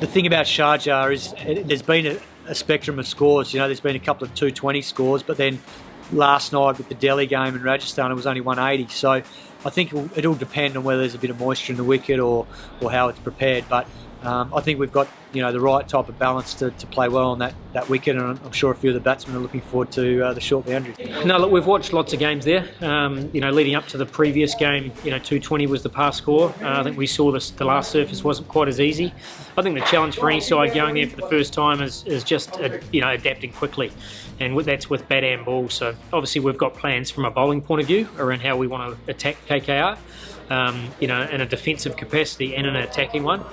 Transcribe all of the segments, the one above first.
thing about Sharjah is there's been a spectrum of scores. You know, there's been a couple of 220 scores, but then last night with the Delhi game in Rajasthan, it was only 180. So I think it'll depend on whether there's a bit of moisture in the wicket or how it's prepared. But I think we've got the right type of balance to play well on that wicket, and I'm sure a few of the batsmen are looking forward to the short boundaries. No, look, we've watched lots of games there. Leading up to the previous game, 220 was the pass score. I think we saw the last surface wasn't quite as easy. I think the challenge for any side going there for the first time is just adapting quickly, and that's with bat and ball. So obviously we've got plans from a bowling point of view around how we want to attack KKR. In a defensive capacity and an attacking one.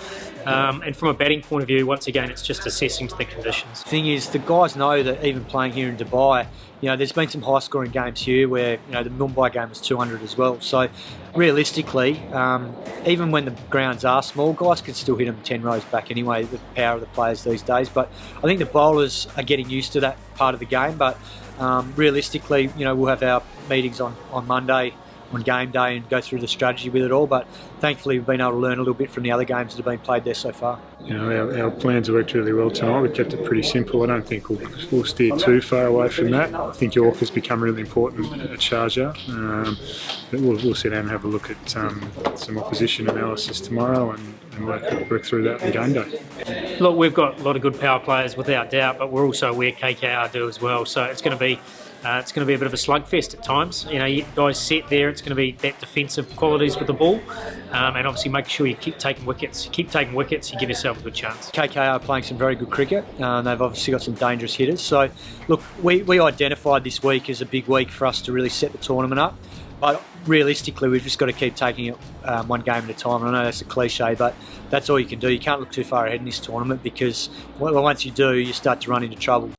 And from a batting point of view, once again, it's just assessing to the conditions. The thing is, the guys know that even playing here in Dubai, there's been some high-scoring games here where, the Mumbai game was 200 as well. So realistically, even when the grounds are small, guys can still hit them 10 rows back anyway, the power of the players these days. But I think the bowlers are getting used to that part of the game. But realistically, we'll have our meetings on Monday, on game day, and go through the strategy with it all. But thankfully we've been able to learn a little bit from the other games that have been played there so far. Our plans worked really well tonight. We kept it pretty simple. I don't think we'll steer too far away from that. I think Yorker's become really important at Sharjah. But we'll sit down and have a look at some opposition analysis tomorrow and work through that on game day. Look, we've got a lot of good power players without doubt, but we're also aware KKR do as well. So it's going to be a bit of a slugfest at times. You guys set there, it's going to be that defensive qualities with the ball, and obviously making sure you keep taking wickets. You give yourself a good chance. KKR are playing some very good cricket. They've obviously got some dangerous hitters. So, look, we identified this week as a big week for us to really set the tournament up. But realistically, we've just got to keep taking it one game at a time. And I know that's a cliche, but that's all you can do. You can't look too far ahead in this tournament because once you do, you start to run into trouble.